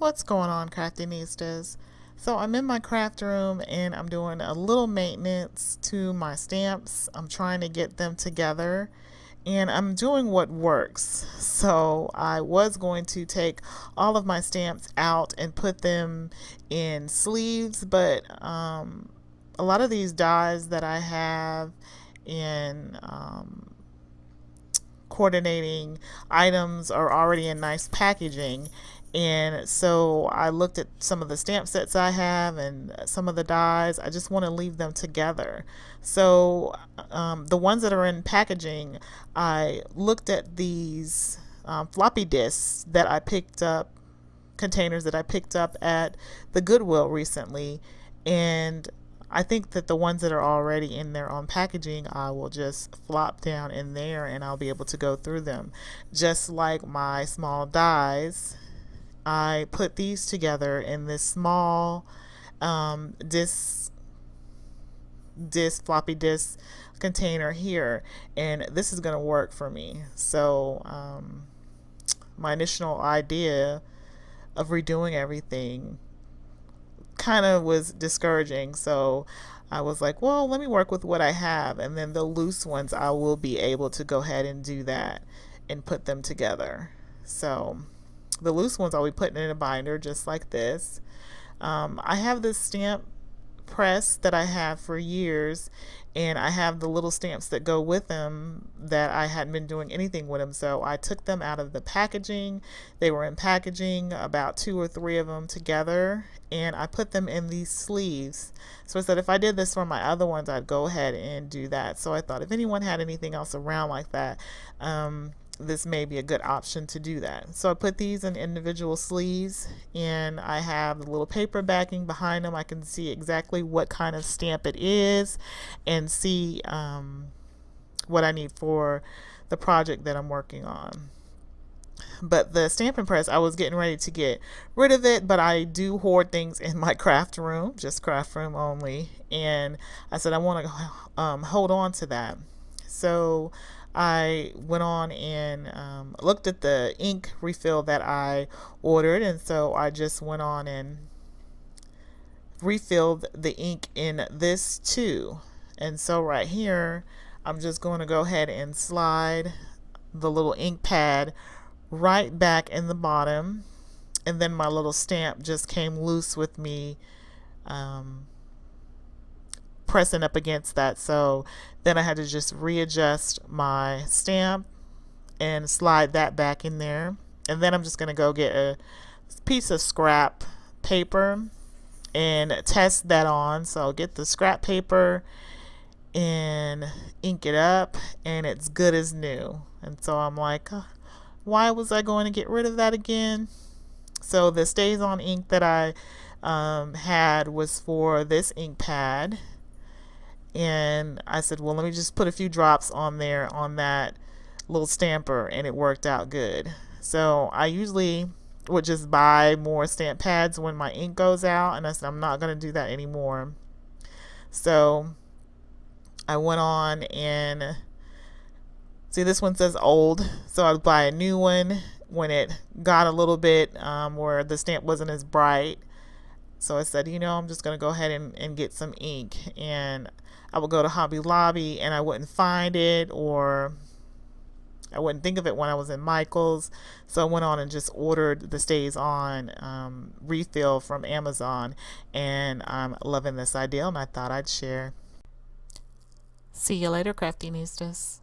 What's going on, Craftinistas? So I'm in my craft room and I'm doing a little maintenance to my stamps. I'm trying to get them together and I'm doing what works. So I was going to take all of my stamps out and put them in sleeves, but a lot of these dies that I have in coordinating items are already in nice packaging. And so I looked at some of the stamp sets I have and some of the dies. I just want to leave them together. So the ones that are in packaging, I looked at these floppy disks that I picked up, containers that I picked up at the Goodwill recently, and I think that the ones that are already in their own packaging, I will just flop down in there and I'll be able to go through them. Just like my small dies, I put these together in this small floppy disk container here, and this is going to work for me. So my initial idea of redoing everything kind of was discouraging, so I was like, well, let me work with what I have, and then the loose ones I will be able to go ahead and do that and put them together. So the loose ones I'll be putting in a binder just like this. I have this stamp press that I have for years, and I have the little stamps that go with them that I hadn't been doing anything with them, so I took them out of the packaging. They were in packaging, about 2 or 3 of them together, and I put them in these sleeves. So I said if I did this for my other ones, I'd go ahead and do that. So I thought if anyone had anything else around like that, this may be a good option to do that. So I put these in individual sleeves, and I have the little paper backing behind them. I can see exactly what kind of stamp it is and see what I need for the project that I'm working on. But the stamping press, I was getting ready to get rid of it, but I do hoard things in my craft room, just craft room only, and I said I want to hold on to that. So I went on and looked at the ink refill that I ordered, and so I just went on and refilled the ink in this too. And so right here, I'm just going to go ahead and slide the little ink pad right back in the bottom, and then my little stamp just came loose with me pressing up against that. So then I had to just readjust my stamp and slide that back in there, and then I'm just going to go get a piece of scrap paper and test that on. So I'll get the scrap paper and ink it up, and it's good as new. And so I'm like, why was I going to get rid of that again? So the Stays On ink that I had was for this ink pad, and I said, well, let me just put a few drops on there on that little stamper, and it worked out good. So I usually would just buy more stamp pads when my ink goes out, and I said I'm not going to do that anymore. So I went on and see, this one says old, so I'd buy a new one when it got a little bit where the stamp wasn't as bright. So I said, I'm just going to go ahead and get some ink, and I would go to Hobby Lobby and I wouldn't find it, or I wouldn't think of it when I was in Michael's. So I went on and just ordered the Stays On refill from Amazon, and I'm loving this idea, and I thought I'd share. See you later, Craftinistas.